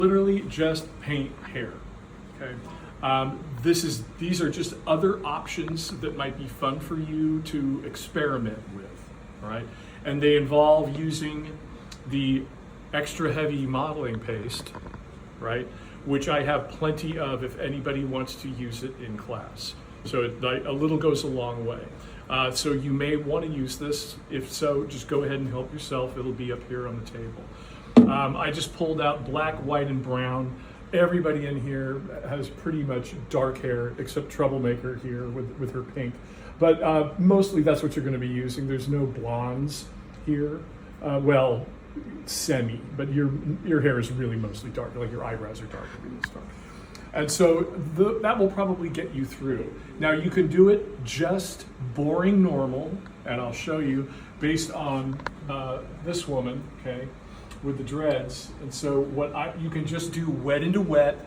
literally just paint hair, okay? These are just other options that might be fun for you to experiment with, right? And they involve using the extra heavy modeling paste, right? Which I have plenty of if anybody wants to use it in class. So a little goes a long way. So you may want to use this. If so, just go ahead and help yourself. It'll be up here on the table. I just pulled out black, white, and brown. Everybody in here has pretty much dark hair, except Troublemaker here with her pink. But mostly that's what you're going to be using. There's no blondes here. Well, semi, but your hair is really mostly dark. Like your eyebrows are dark, really dark. And so that will probably get you through. Now you can do it just boring normal, and I'll show you based on this woman, okay, with the dreads. And so you can just do wet into wet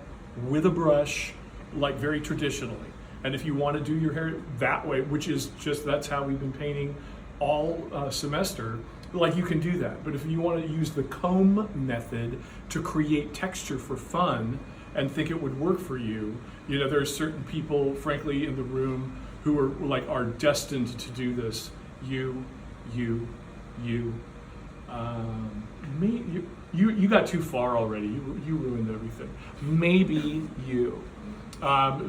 with a brush, like very traditionally. And if you want to do your hair that way, which is that's how we've been painting all semester, like you can do that. But if you want to use the comb method to create texture for fun and think it would work for you, there are certain people, frankly, in the room who are destined to do this. You got too far already. You ruined everything. Maybe you.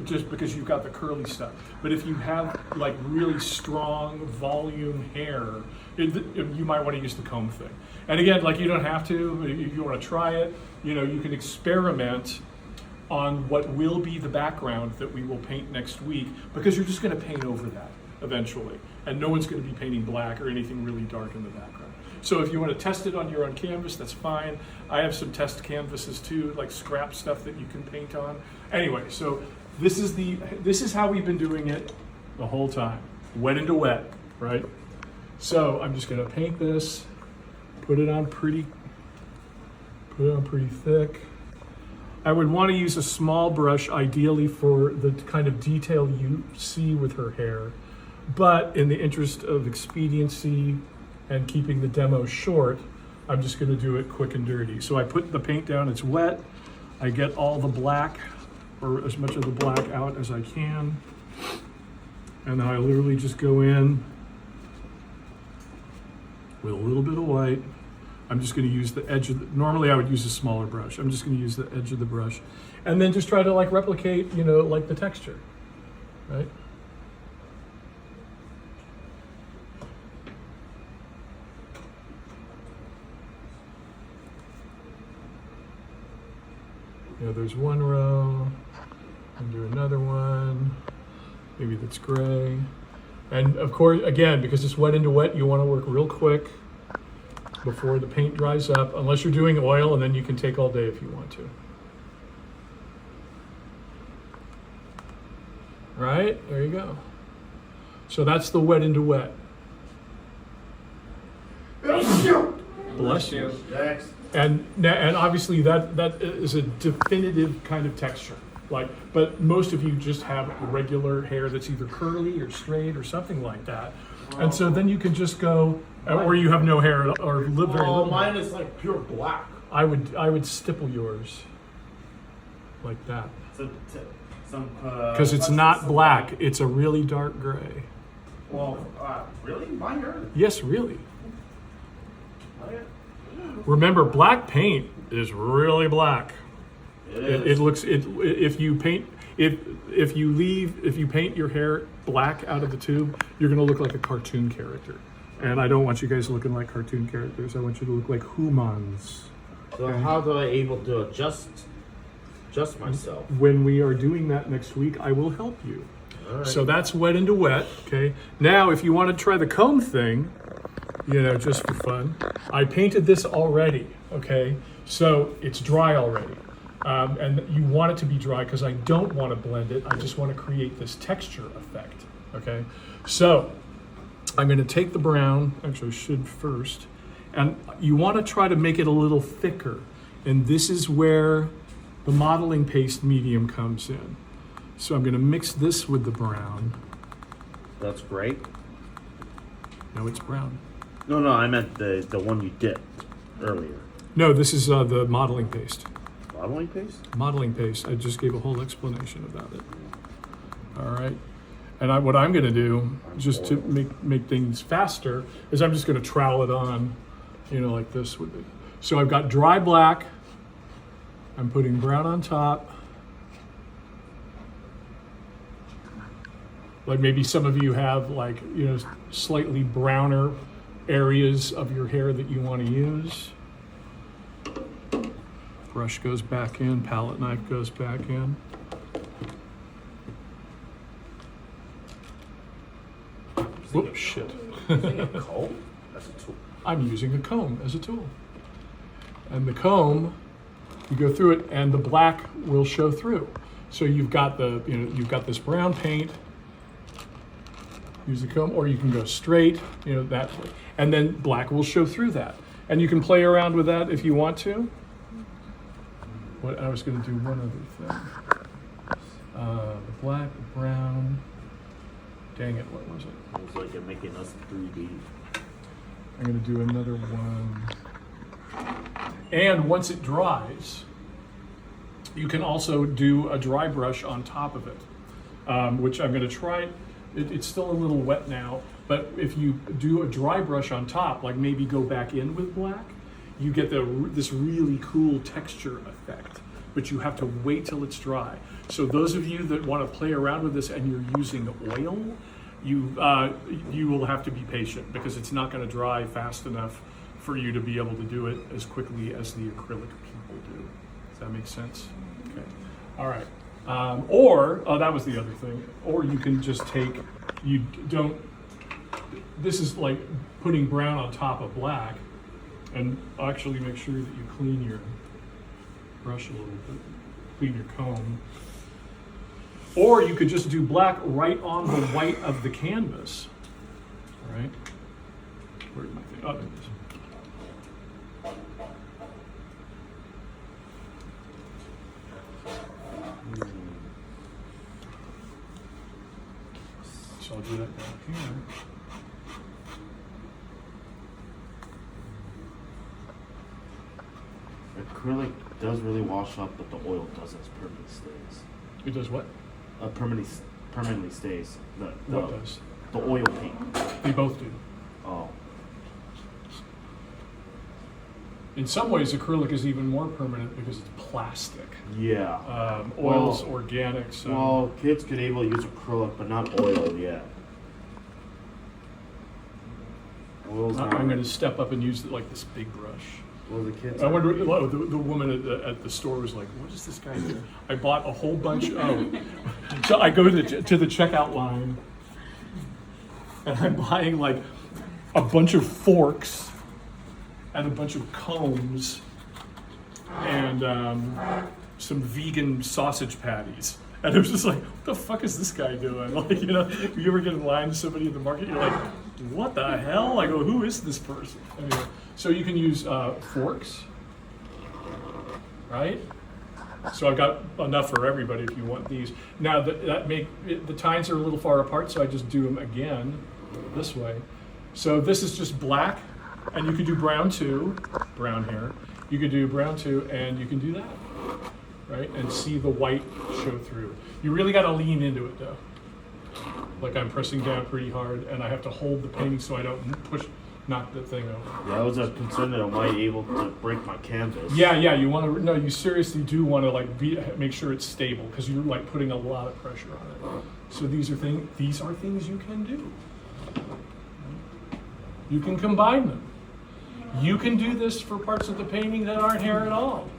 Just because you've got the curly stuff. But if you have like really strong volume hair, you might want to use the comb thing. And again, like you don't have to, if you want to try it, you can experiment on what will be the background that we will paint next week, because you're just going to paint over that eventually. And no one's going to be painting black or anything really dark in the background. So if you want to test it on your own canvas, that's fine. I have some test canvases too, like scrap stuff that you can paint on. Anyway, so this is how we've been doing it the whole time. Wet into wet, right? So I'm just gonna paint this, put it on pretty thick. I would want to use a small brush, ideally for the kind of detail you see with her hair. But in the interest of expediency and keeping the demo short, I'm just going to do it quick and dirty. So I put the paint down, it's wet. I get all the black, or as much of the black out as I can. And then I literally just go in with a little bit of white. I'm just going to use the edge of normally I would use a smaller brush. I'm just going to use the edge of the brush. And then just try to replicate, like the texture, right? There's one row, and do another one, maybe that's gray. And of course, again, because it's wet into wet, you want to work real quick before the paint dries up, unless you're doing oil, and then you can take all day if you want to. Right, there you go. So that's the wet into wet. Bless you. Next. And obviously that is a definitive kind of texture. But most of you just have regular hair that's either curly or straight or something like that. And so then you can just go, or you have no hair or very little. Mine is like pure black. I would stipple yours like that. Because it's not black, it's a really dark gray. Well, really? My hair? Yes, really. Oh, yeah. Remember, black paint is really black. It is. If you paint your hair black out of the tube, you're going to look like a cartoon character. And I don't want you guys looking like cartoon characters. I want you to look like humans. So how do I able to adjust myself? When we are doing that next week, I will help you. All right. So that's wet into wet. Okay. Now, if you want to try the comb thing, just for fun, I painted this already. Okay. So it's dry already. And you want it to be dry because I don't want to blend it. I just want to create this texture effect. Okay. So I'm going to take the brown, actually I should first, and you want to try to make it a little thicker. And this is where the modeling paste medium comes in. So I'm going to mix this with the brown. That's great. No, it's brown. No, I meant the one you dipped earlier. No, this is the modeling paste. Modeling paste? Modeling paste. I just gave a whole explanation about it. All right. And what I'm going to do, just to make things faster, is I'm just going to trowel it on, like this would be. So I've got dry black. I'm putting brown on top. Like maybe some of you have slightly browner areas of your hair that you want to use. Brush goes back in, palette knife goes back in. Whoops, shit. Using a comb as a tool. I'm using a comb as a tool. And the comb, you go through it and the black will show through. So you've got you've got this brown paint. Use the comb, or you can go straight, that way. And then black will show through that. And you can play around with that if you want to. What I was going to do one other thing. The black, brown. Dang it, what was it? It was like you're making us 3D. I'm going to do another one. And once it dries, you can also do a dry brush on top of it, which I'm going to try. It's still a little wet now, but if you do a dry brush on top, like maybe go back in with black, you get this really cool texture effect, but you have to wait till it's dry. So those of you that want to play around with this and you're using oil, you will have to be patient because it's not going to dry fast enough for you to be able to do it as quickly as the acrylic people do. Does that make sense? Okay. All right. That was the other thing. Or you can just this is like putting brown on top of black, and actually make sure that you clean your brush a little bit, clean your comb. Or you could just do black right on the white of the canvas. All right? Where's my thing? Oh, there it is. So I'll do that down here. Acrylic does really wash up, but the oil doesn't. It permanently stays. It does what? Permanently stays. What does? The oil paint. They both do. Oh. In some ways, acrylic is even more permanent because it's plastic. Yeah. Oil's organic, so. Well, kids could able to use acrylic, but not oil yet. Oil's not. I'm going to step up and use this big brush. Well, the kids. I wonder. The woman at the store was like, "What is this guy do?" I bought a whole bunch of. So I go to the checkout line, and I'm buying like a bunch of forks and a bunch of combs and some vegan sausage patties. And it was just like, what the fuck is this guy doing? If you ever get in line to somebody at the market, you're like, what the hell? I go, who is this person? Anyway, so you can use forks, right? So I've got enough for everybody if you want these. Now the tines are a little far apart, so I just do them again this way. So this is just black, and you could do brown too, brown hair. You could do brown too, and you can do that, right? And see the white show through. You really got to lean into it though. Like I'm pressing down pretty hard, and I have to hold the painting so I don't knock the thing over. Yeah, I was concerned that I might be able to break my canvas. Yeah, you want to. No, you seriously do want to make sure it's stable because you're putting a lot of pressure on it. So these are things you can do. You can combine them. You can do this for parts of the painting that aren't hair at all.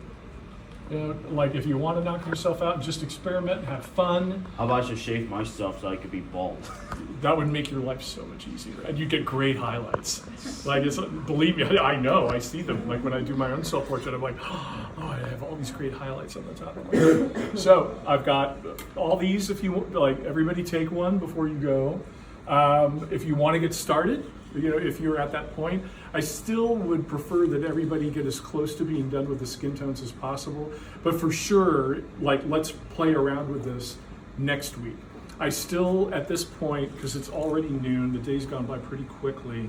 If you want to knock yourself out, just experiment, have fun. How about I just shave myself so I could be bald? That would make your life so much easier, and you get great highlights. Believe me, I know, I see them. Like when I do my own self-portrait, I'm like, oh, I have all these great highlights on the top of my head. So I've got all these. If you want, everybody take one before you go. If you want to get started, if you're at that point, I still would prefer that everybody get as close to being done with the skin tones as possible. But for sure, let's play around with this next week. I still, at this point, because it's already noon, the day's gone by pretty quickly,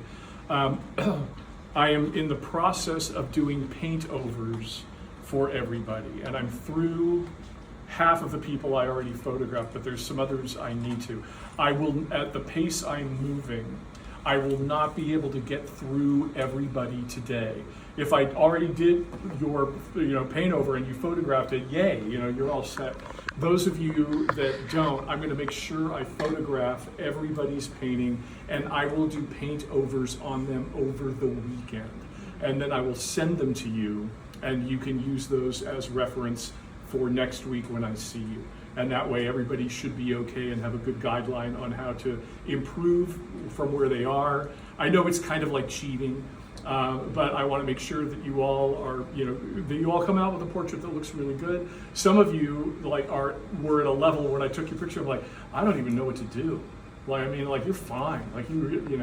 I am in the process of doing paint overs for everybody. And I'm through half of the people I already photographed, but there's some others I need to. I will, at the pace I'm moving, I will not be able to get through everybody today. If I already did your paint over and you photographed it, yay, you're all set. Those of you that don't, I'm going to make sure I photograph everybody's painting, and I will do paint overs on them over the weekend. And then I will send them to you, and you can use those as reference for next week when I see you. And that way everybody should be okay and have a good guideline on how to improve from where they are. I know it's kind of like cheating, but I want to make sure that you all are, that you all come out with a portrait that looks really good. Some of you were at a level when I took your picture, I'm like, I don't even know what to do. Like, I mean, like, you're fine. Like,